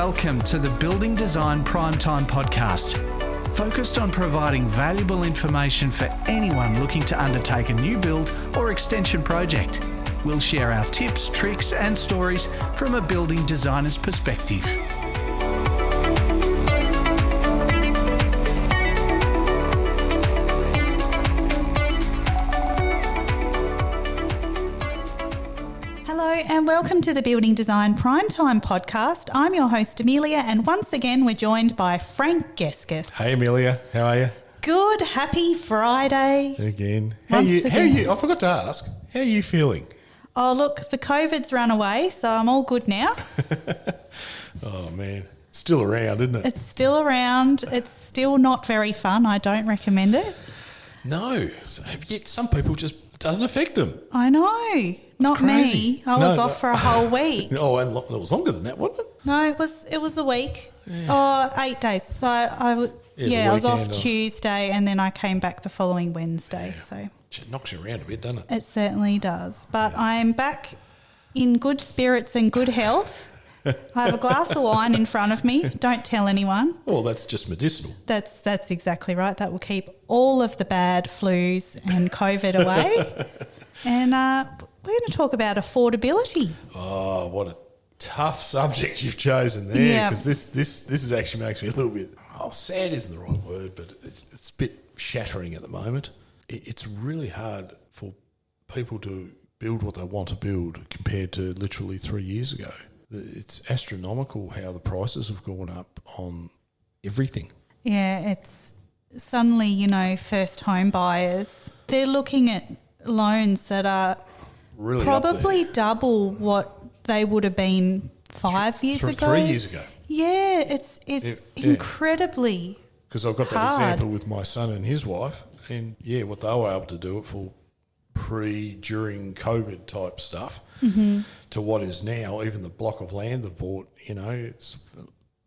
Welcome to the Building Design Primetime Podcast, focused on providing valuable information for anyone looking to undertake a new build or extension project. We'll share our tips, tricks and stories from a building designer's perspective. And welcome to the Building Design Primetime Podcast. I'm your host, Amelia, and once again, we're joined by Frank Geskis. Hey, Amelia. How are you? Good. Happy Friday. Again. How are you? I forgot to ask. How are you feeling? Oh, look, the COVID's run away, so I'm all good now. Oh, man. It's still around, isn't it? It's still around. It's still not very fun. I don't recommend it. No. Yet some people just, it doesn't affect them. I know. Not me. I was off for a whole week. Oh, and it was longer than that, wasn't it? No, it was a week. Yeah. 8 days. So I was off Tuesday and then I came back the following Wednesday. Yeah. So it knocks you around a bit, doesn't it? It certainly does. But I'm back in good spirits and good health. I have a glass of wine in front of me. Don't tell anyone. Well, that's just medicinal. That's exactly right. That will keep all of the bad flus and COVID away. And we're going to talk about affordability. Oh, what a tough subject you've chosen there, because this is actually makes me a little bit, sad isn't the right word, but it's a bit shattering at the moment. It's really hard for people to build what they want to build compared to literally 3 years ago. It's astronomical how the prices have gone up on everything. Yeah, it's suddenly, first home buyers, they're looking at loans that are really probably double what they would have been 5 years ago. 3 years ago. Yeah, it's incredibly because I've got hard. That example with my son and his wife, and what they were able to do it for during COVID type stuff to what is now, even the block of land they've bought, it's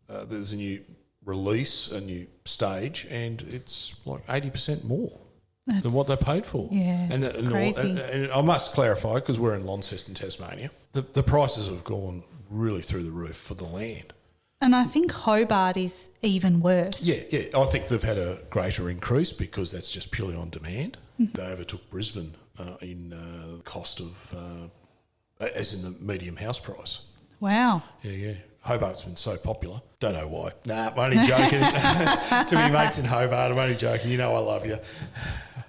there's a new release, a new stage, and it's like 80% more than what they paid for. Yeah, it's crazy. And I must clarify, because we're in Launceston, Tasmania, the prices have gone really through the roof for the land. And I think Hobart is even worse. Yeah. I think they've had a greater increase because that's just purely on demand. They overtook Brisbane in the cost of, as in the medium house price. Wow. Yeah. Hobart's been so popular. Don't know why. Nah, I'm only joking. To me mates in Hobart, I'm only joking. You know I love you.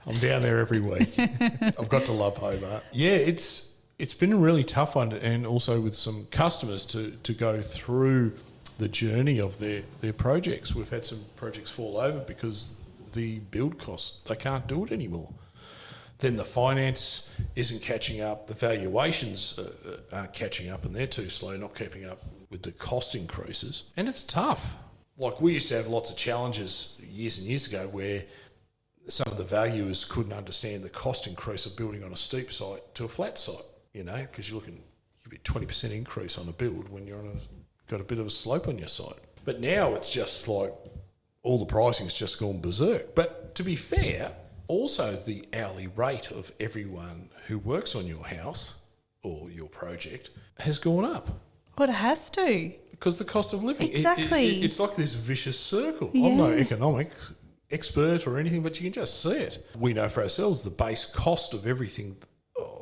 I'm down there every week. I've got to love Hobart. Yeah, it's been a really tough one, and also with some customers to go through the journey of their projects. We've had some projects fall over because the build costs, they can't do it anymore. Then the finance isn't catching up. The valuations aren't catching up, and they're too slow, not keeping up with the cost increases. And it's tough. Like, we used to have lots of challenges years and years ago where some of the valuers couldn't understand the cost increase of building on a steep site to a flat site, because you're looking, you get 20% increase on a build when you're got a bit of a slope on your site. But now it's just like all the pricing's just gone berserk. But to be fair, also the hourly rate of everyone who works on your house or your project has gone up. Well, it has to. Because the cost of living. Exactly. It's like this vicious circle. Yeah. I'm no economic expert or anything, but you can just see it. We know for ourselves the base cost of everything,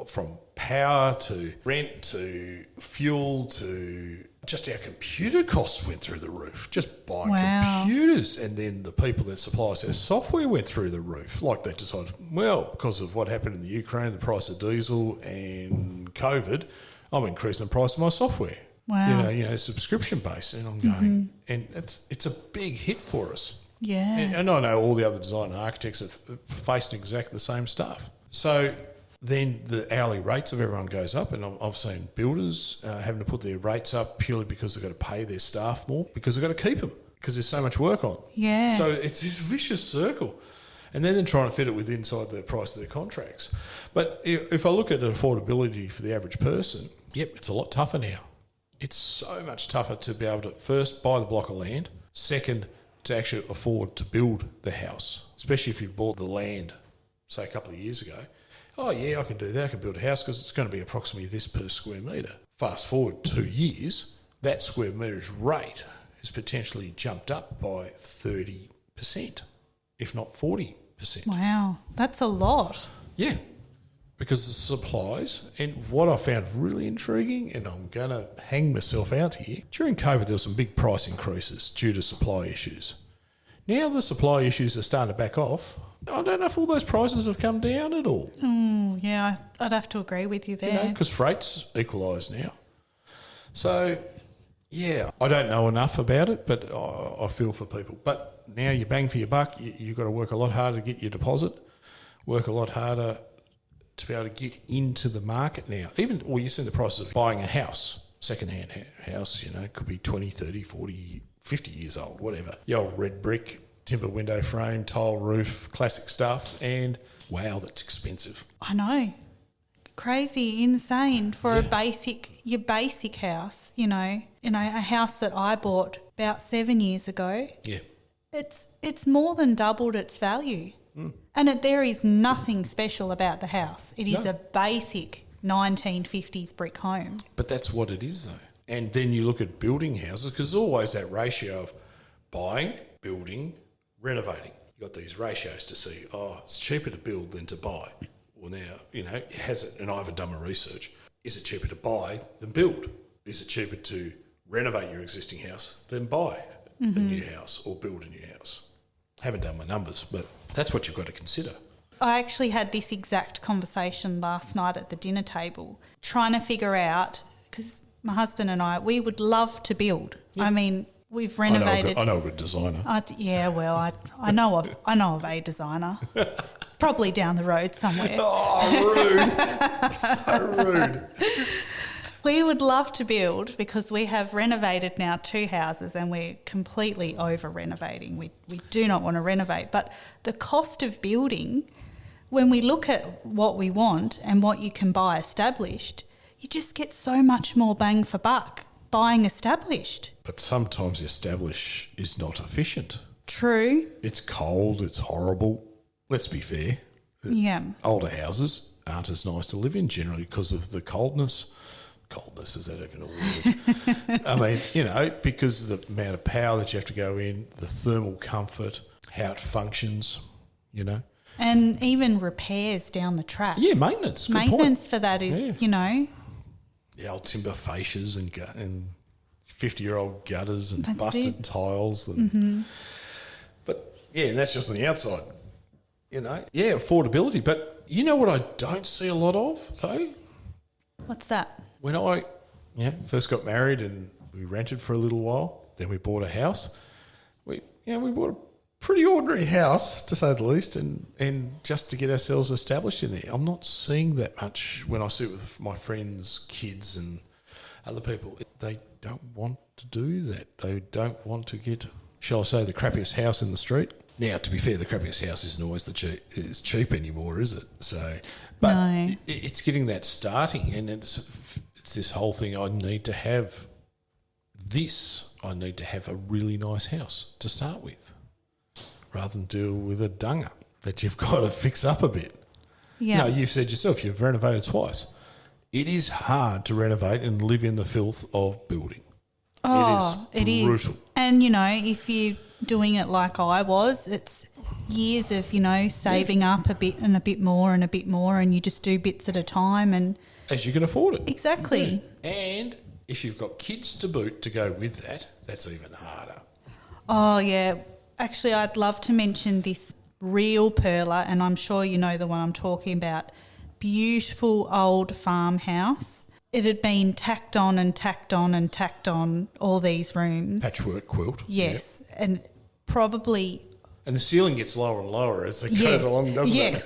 from power to rent to fuel to just our computer costs went through the roof. Just buying computers, and then the people that supply us our software went through the roof. Like, they decided, because of what happened in the Ukraine, the price of diesel and COVID, I'm increasing the price of my software. Wow. Subscription based, and I'm going, and it's a big hit for us. Yeah. And I know all the other design and architects have faced exactly the same stuff. So then the hourly rates of everyone goes up, and I've seen builders having to put their rates up purely because they've got to pay their staff more because they've got to keep them because there's so much work on. Yeah. So it's this vicious circle. And then they're trying to fit it inside the price of their contracts. But if I look at affordability for the average person, it's a lot tougher now. It's so much tougher to be able to, first, buy the block of land, second, to actually afford to build the house, especially if you bought the land, say, a couple of years ago. Oh, yeah, I can do that. I can build a house because it's going to be approximately this per square metre. Fast forward 2 years, that square metres rate has potentially jumped up by 30%, if not 40%. Wow, that's a lot. Yeah, because the supplies, and what I found really intriguing, and I'm going to hang myself out here, during COVID there were some big price increases due to supply issues. Now the supply issues are starting to back off. I don't know if all those prices have come down at all. Yeah, I'd have to agree with you there. Because freight's equalised now. So, yeah, I don't know enough about it, but I feel for people. But now you bang for your buck, you've got to work a lot harder to get your deposit, work a lot harder to be able to get into the market now. Even, well, you've seen the prices of buying a house, second-hand house, it could be 20, 30, 40, 50 years old, whatever. Your old red brick, timber window frame, tile roof, classic stuff, and wow, that's expensive. I know. Crazy, insane for your basic house, a house that I bought about 7 years ago. Yeah. It's more than doubled its value. And there is nothing special about the house. It is a basic 1950s brick home. But that's what it is, though. And then you look at building houses, because there's always that ratio of buying, building, renovating. You've got these ratios to see, it's cheaper to build than to buy. Well, now, has it, and I haven't done my research, is it cheaper to buy than build? Is it cheaper to renovate your existing house than buy a new house or build a new house? Haven't done my numbers, but that's what you've got to consider. I actually had this exact conversation last night at the dinner table, trying to figure out, because my husband and I, we would love to build. Yeah. I mean, we've renovated. I know a good designer. I know of a designer, probably down the road somewhere. Oh, rude! So rude. We would love to build because we have renovated now 2 houses and we're completely over renovating. We do not want to renovate. But the cost of building, when we look at what we want and what you can buy established, you just get so much more bang for buck buying established. But sometimes the established is not efficient. True. It's cold, it's horrible. Let's be fair. Yeah. Older houses aren't as nice to live in generally because of the coldness. Coldness, is that even a word? I mean, because of the amount of power that you have to go in, the thermal comfort, how it functions, And even repairs down the track. Yeah, maintenance. Good maintenance point. For that is, The old timber fascias and 50-year-old gutters and busted tiles. But, yeah, that's just on the outside, Yeah, affordability. But you know what I don't see a lot of, though? What's that? When I first got married and we rented for a little while, then we bought a house. We bought a pretty ordinary house, to say the least, and just to get ourselves established in there. I'm not seeing that much when I sit with my friends, kids and other people. They don't want to do that. They don't want to get, shall I say, the crappiest house in the street. Now, to be fair, the crappiest house isn't always it's cheap anymore, is it? So, but no. It's getting that starting, and it's this whole thing. I need to have a really nice house to start with, rather than deal with a dunger that you've got to fix up a bit. Yeah. No, you've said yourself you've renovated twice. It is hard to renovate and live in the filth of building. Oh, it is brutal. And, if you're doing it like I was, it's years of, saving up a bit and a bit more and a bit more, and you just do bits at a time. And as you can afford it. Exactly. Yeah. And if you've got kids to boot to go with that, that's even harder. Oh, yeah. Actually, I'd love to mention this real perler, and I'm sure you know the one I'm talking about. Beautiful old farmhouse. It had been tacked on and tacked on and tacked on, all these rooms. Patchwork quilt. Yes. Yep. And probably... And the ceiling gets lower and lower as it goes along, doesn't it? Yes.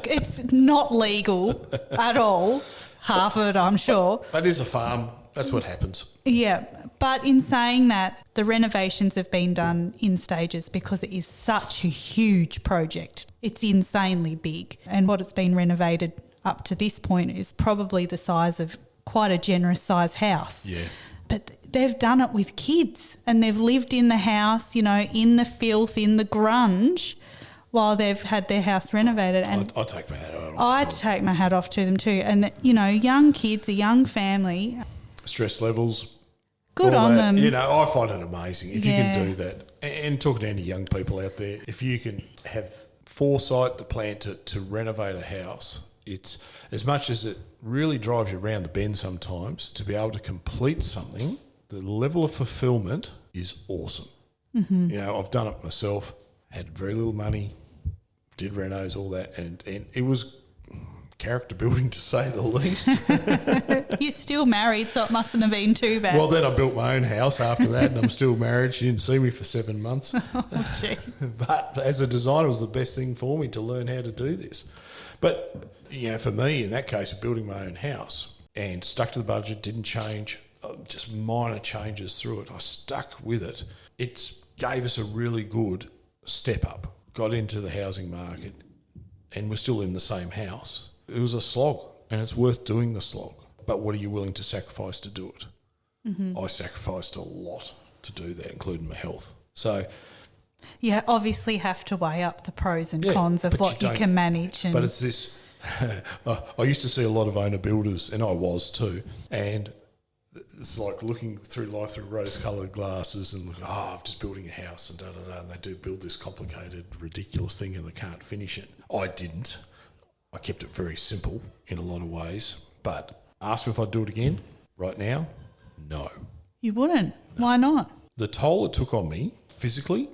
It's not legal at all. Half of it, I'm sure. That is a farm. That's what happens. Yeah. But in saying that, the renovations have been done in stages because it is such a huge project. It's insanely big. And what it's been renovated up to this point is probably the size of quite a generous size house. Yeah. But they've done it with kids, and they've lived in the house, in the filth, in the grunge, while they've had their house renovated. And I take my hat off. I take my hat off to them too. And, young kids, a young family. Stress levels. Good all on that. them. You know, I find it amazing if you Yeah. can do that. And talking to any young people out there, if you can have foresight, the plan to renovate a house, it's as much as it really drives you around the bend sometimes, to be able to complete something, the level of fulfillment is awesome. Mm-hmm. You know, I've done it myself, had very little money, did renos, all that, and it was character building to say the least. You're still married, so it mustn't have been too bad. Well, then I built my own house after that, and I'm still married. She didn't see me for 7 months. Oh, gee. But as a designer, it was the best thing for me to learn how to do this. But, you know, for me, in that case, of building my own house and stuck to the budget, didn't change, just minor changes through it. I stuck with it. It gave us a really good step up. Got into the housing market and we're still in the same house. It was a slog, and it's worth doing the slog. But what are you willing to sacrifice to do it? Mm-hmm. I sacrificed a lot to do that, including my health. So you obviously have to weigh up the pros and cons of what you can manage. But it's this... I used to see a lot of owner builders, and I was too, and it's like looking through life through rose-coloured glasses and looking, I'm just building a house and da-da-da, and they do build this complicated, ridiculous thing and they can't finish it. I didn't. I kept it very simple in a lot of ways, but ask me if I'd do it again right now, no. You wouldn't? No. Why not? The toll it took on me physically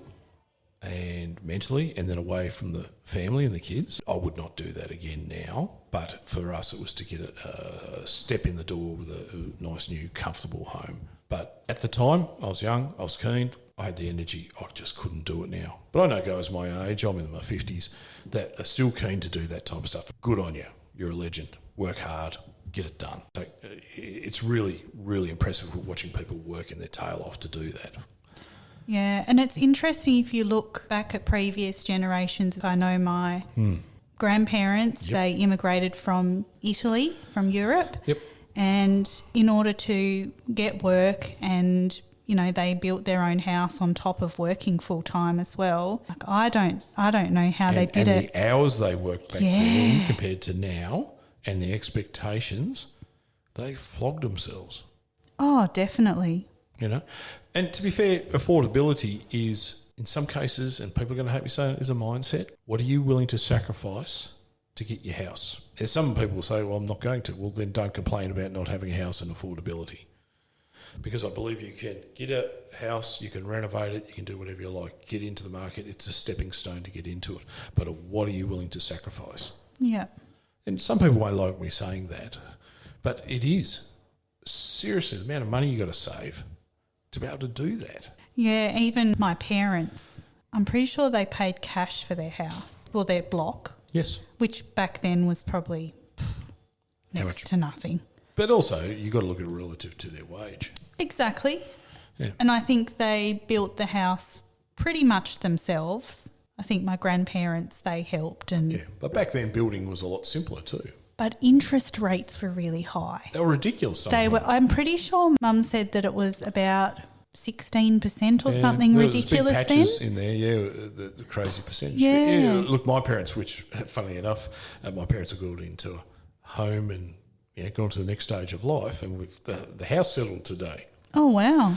and mentally, and then away from the family and the kids, I would not do that again now. But for us, it was to get a step in the door with a nice, new, comfortable home. But at the time, I was young, I was keen, I had the energy, I just couldn't do it now. But I know guys my age, I'm in my 50s, that are still keen to do that type of stuff. Good on you. You're a legend. Work hard, get it done. So it's really, really impressive watching people working their tail off to do that. Yeah, and it's interesting if you look back at previous generations. I know my grandparents, they immigrated from Italy, from Europe. Yep. And in order to get work and, you know, they built their own house on top of working full time as well. Like I don't know how they did it. The hours they worked back then compared to now and the expectations, they flogged themselves. Oh, definitely. You know, and to be fair, affordability is in some cases, and people are going to hate me saying it, is a mindset. What are you willing to sacrifice to get your house? And some people will say, well, I'm not going to. Well, then don't complain about not having a house and affordability. Because I believe you can get a house, you can renovate it, you can do whatever you like, get into the market. It's a stepping stone to get into it. But what are you willing to sacrifice? Yeah. And some people won't like me saying that, but it is. Seriously, the amount of money you got to save to be able to do that. Yeah, even my parents, I'm pretty sure they paid cash for their house, or their block. Yes. Which back then was probably next to nothing. But also, you've got to look at it relative to their wage. Exactly. Yeah. And I think they built the house pretty much themselves. I think my grandparents, they helped. Yeah, but back then building was a lot simpler too. But interest rates were really high. They were ridiculous. I'm pretty sure Mum said that it was about 16% or something ridiculous big patches in there, the crazy percentage. Yeah. Look, my parents, which, funnily enough, my parents have gone into a home and gone to the next stage of life, and the house settled today. Oh, wow.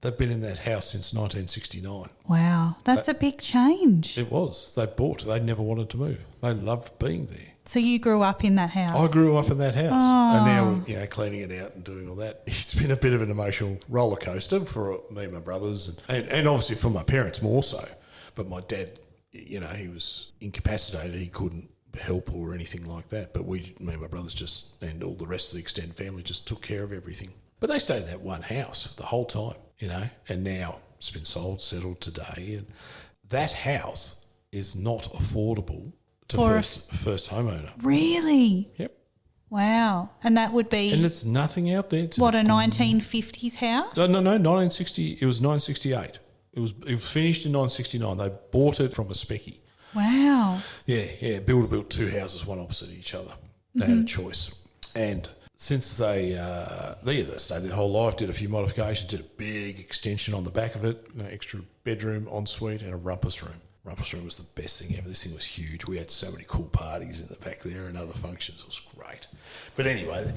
They've been in that house since 1969. Wow, that's a big change. It was. They bought. They never wanted to move. They loved being there. So you grew up in that house? I grew up in that house. Oh. And now, cleaning it out and doing all that, it's been a bit of an emotional roller coaster for me and my brothers and obviously for my parents more so. But my dad, he was incapacitated. He couldn't help or anything like that. But me and my brothers and all the rest of the extended family just took care of everything. But they stayed in that one house the whole time, and now it's been sold, settled today. And that house is not affordable to first homeowner. Really? Yep. Wow. And that would be... And it's nothing out there. What, a 1950s house? No, 1960. It was 1968. It was finished in 1969. They bought it from a specky. Wow. Yeah. Builder built two houses, one opposite each other. They had a choice. And since they stayed their whole life, did a few modifications, did a big extension on the back of it, extra bedroom, ensuite, and a rumpus room. Rumpus room was the best thing ever. This thing was huge. We had so many cool parties in the back there and other functions. It was great. But anyway, it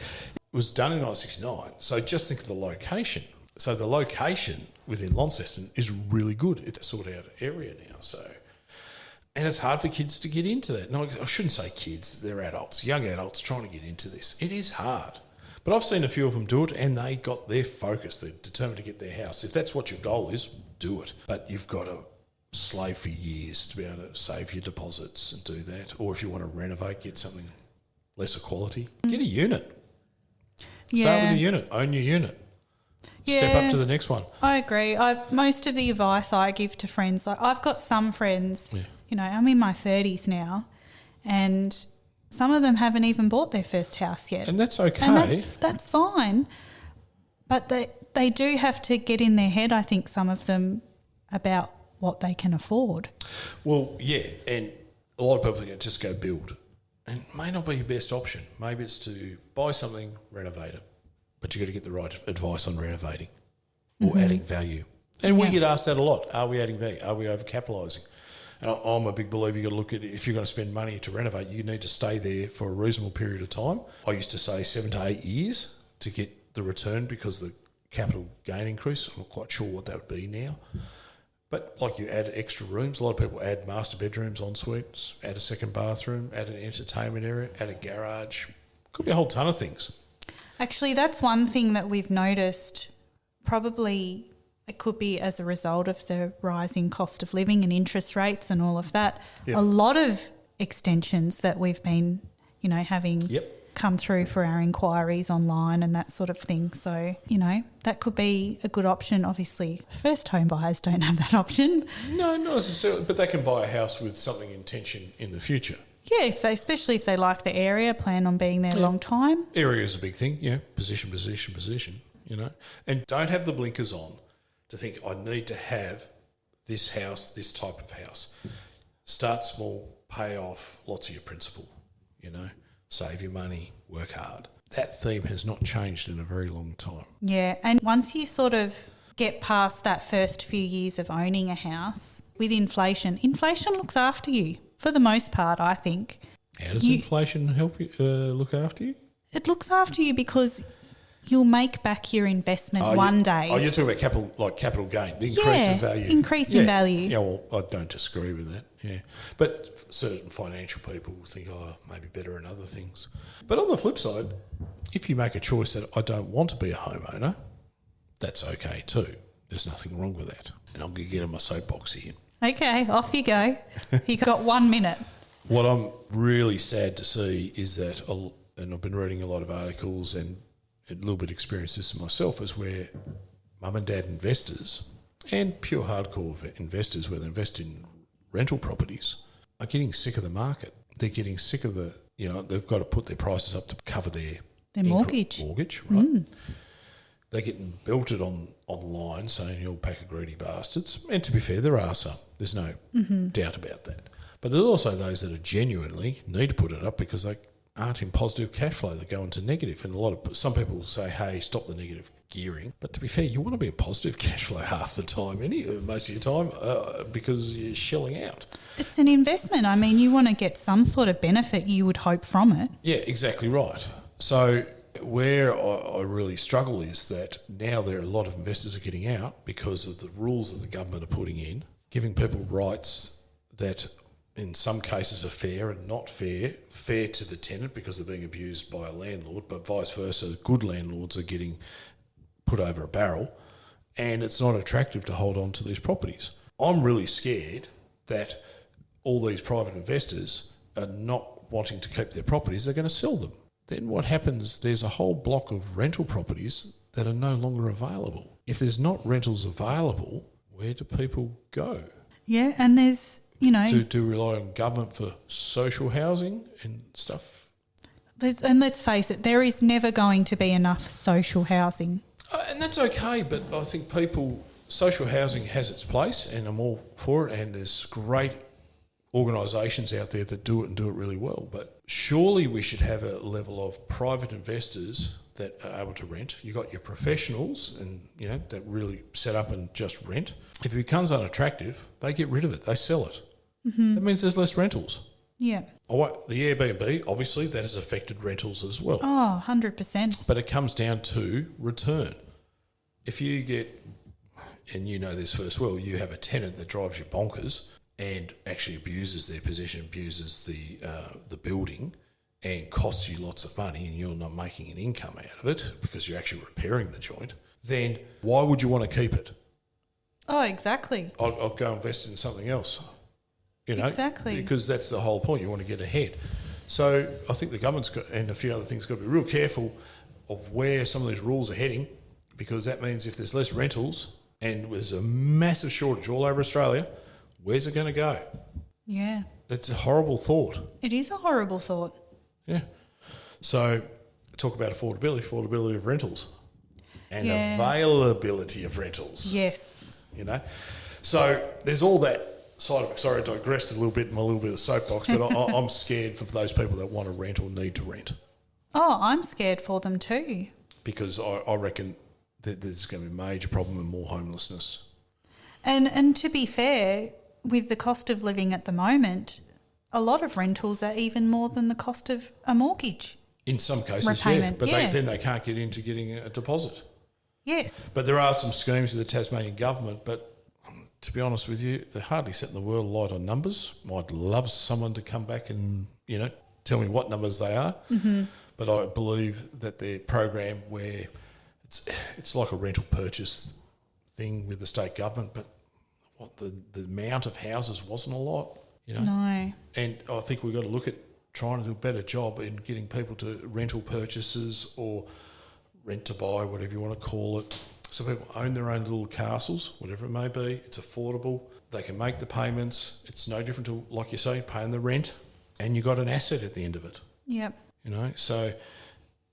was done in 1969. So just think of the location. So the location within Launceston is really good. It's a sought-out area now. And it's hard for kids to get into that. No, I shouldn't say kids. They're adults, young adults trying to get into this. It is hard. But I've seen a few of them do it and they got their focus. They're determined to get their house. If that's what your goal is, do it. But you've got to slave for years to be able to save your deposits and do that. Or if you want to renovate, get something lesser quality, get a unit. Start with a unit. Own your unit. Step up to the next one. I agree. Most of the advice I give to friends, like I've got some friends, you know, I'm in my 30s now, and some of them haven't even bought their first house yet. And that's okay. And that's fine. But they do have to get in their head, I think, some of them, about what they can afford. Well, yeah, and a lot of people think just go build. And it may not be your best option. Maybe it's to buy something, renovate it. But you've got to get the right advice on renovating or adding value. And we get asked that a lot. Are we adding value? Are we overcapitalising? And I'm a big believer you've got to look at, if you're going to spend money to renovate, you need to stay there for a reasonable period of time. I used to say 7 to 8 years to get the return because the capital gain increase. I'm not quite sure what that would be now. But like you add extra rooms, a lot of people add master bedrooms, en suites, add a second bathroom, add an entertainment area, add a garage. Could be a whole ton of things. Actually, that's one thing that we've noticed. Probably it could be as a result of the rising cost of living and interest rates and all of that. Yep. A lot of extensions that we've been, you know, having come through for our inquiries online and that sort of thing. So, you know, that could be a good option. Obviously, first home buyers don't have that option. No, not necessarily, but they can buy a house with something in tension in the future. Yeah, especially if they like the area, plan on being there a long time. Area is a big thing, position, you know. And don't have the blinkers on to think, I need to have this house, this type of house. Start small, pay off lots of your principal, you know, save your money, work hard. That theme has not changed in a very long time. Yeah, and once you sort of get past that first few years of owning a house, with inflation looks after you. For the most part, I think. How does inflation help you look after you? It looks after you because you'll make back your investment one day. Oh, you're talking about capital gain, the increase in value. Increase in value. Yeah, well, I don't disagree with that, yeah. But certain financial people think, maybe better in other things. But on the flip side, if you make a choice that I don't want to be a homeowner, that's okay too. There's nothing wrong with that. And I'm going to get on my soapbox here. Okay, off you go. You've got 1 minute. What I'm really sad to see is that, and I've been reading a lot of articles and a little bit experienced this myself, is where mum and dad investors and pure hardcore investors, where they invest in rental properties, are getting sick of the market. They're getting sick of they've got to put their prices up to cover their mortgage. Right? They're getting belted online saying you're a pack of greedy bastards. And to be fair, there are some. There's no doubt about that. But there's also those that are genuinely need to put it up because they aren't in positive cash flow. They go into negative. And some people say, hey, stop the negative gearing. But to be fair, you want to be in positive cash flow half the time, most of your time, because you're shelling out. It's an investment. I mean, you want to get some sort of benefit you would hope from it. Yeah, exactly right. So where I really struggle is that now there are a lot of investors are getting out because of the rules that the government are putting in, giving people rights that in some cases are fair and not fair to the tenant because they're being abused by a landlord, but vice versa, good landlords are getting put over a barrel and it's not attractive to hold on to these properties. I'm really scared that all these private investors are not wanting to keep their properties, they're going to sell them. Then what happens, there's a whole block of rental properties that are no longer available. If there's not rentals available, where do people go? Yeah, and there's, Do rely on government for social housing and stuff? And let's face it, there is never going to be enough social housing. And that's okay, but I think social housing has its place and I'm all for it, and there's great organisations out there that do it and do it really well. But surely we should have a level of private investors that are able to rent. You've got your professionals and that really set up and just rent. If it becomes unattractive, they get rid of it. They sell it. Mm-hmm. That means there's less rentals. Yeah. The Airbnb, obviously, that has affected rentals as well. Oh, 100%. But it comes down to return. if you get, and you know this first well, you have a tenant that drives you bonkers and actually abuses their position, abuses the building, and costs you lots of money, and you're not making an income out of it because you're actually repairing the joint, then why would you want to keep it? Oh, exactly. I'll go invest in something else. You know, exactly, because that's the whole point. You want to get ahead. So I think the government's got, and a few other things, got to be real careful of where some of these rules are heading, because that means if there's less rentals and there's a massive shortage all over Australia, where's it going to go? Yeah. It's a horrible thought. It is a horrible thought. Yeah. So talk about affordability of rentals and availability of rentals. Yes. You know? So there's all that side of it. Sorry, I digressed a little bit in my little bit of soapbox, but I'm scared for those people that want to rent or need to rent. Oh, I'm scared for them too. Because I reckon that there's going to be a major problem and more homelessness. And to be fair, with the cost of living at the moment, a lot of rentals are even more than the cost of a mortgage. In some cases, repayment. But then they can't get into getting a deposit. Yes. But there are some schemes with the Tasmanian government, but to be honest with you, they're hardly setting the world alight on numbers. I'd love someone to come back and, tell me what numbers they are. Mm-hmm. But I believe that their program where it's like a rental purchase thing with the state government, but the amount of houses wasn't a lot, No. And I think we've got to look at trying to do a better job in getting people to rental purchases or rent to buy, whatever you want to call it. So people own their own little castles, whatever it may be. It's affordable. They can make the payments. It's no different to, like you say, paying the rent, and you've got an asset at the end of it. Yep. So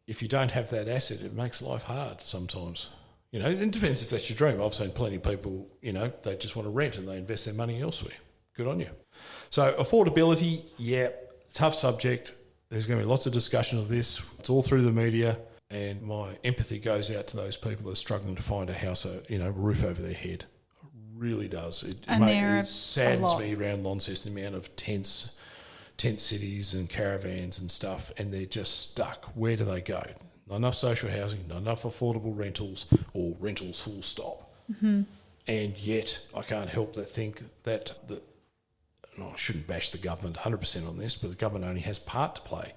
if you don't have that asset, it makes life hard sometimes. It depends if that's your dream. I've seen plenty of people, they just want to rent and they invest their money elsewhere. Good on you. So affordability, tough subject. There's going to be lots of discussion of this. It's all through the media, and my empathy goes out to those people that are struggling to find a house, roof over their head. It really does. It saddens me around Launceston, the amount of tent cities and caravans and stuff, and they're just stuck. Where do they go? Not enough social housing, not enough affordable rentals, or rentals full stop. Mm-hmm. And yet I can't help but think that I shouldn't bash the government 100% on this, but the government only has part to play.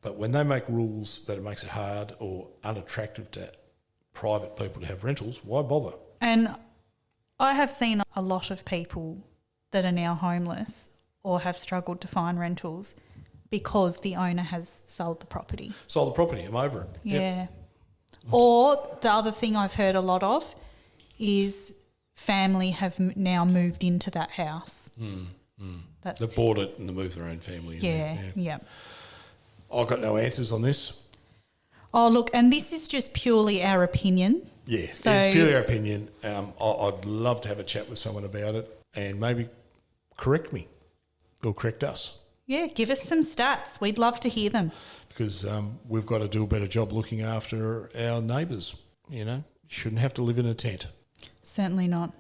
But when they make rules that it makes it hard or unattractive to private people to have rentals, why bother? And I have seen a lot of people that are now homeless or have struggled to find rentals because the owner has sold the property. I'm over it. Yeah. Yep. Or the other thing I've heard a lot of is family have now moved into that house. They bought it and they moved their own family. Yeah. I've got no answers on this. Oh, look, and this is just purely our opinion. Yeah, it's purely our opinion. I'd love to have a chat with someone about it and maybe correct me or correct us. Yeah, give us some stats. We'd love to hear them. Because we've got to do a better job looking after our neighbours, You shouldn't have to live in a tent. Certainly not.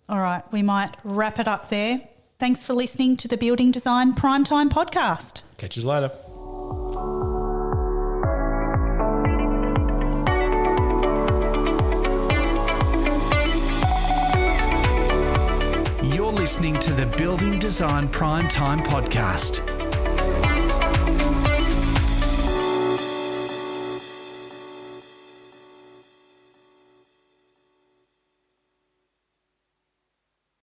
All right, we might wrap it up there. Thanks for listening to the Building Design Primetime Podcast. Catch you later. You're listening to the Building Design Primetime Podcast.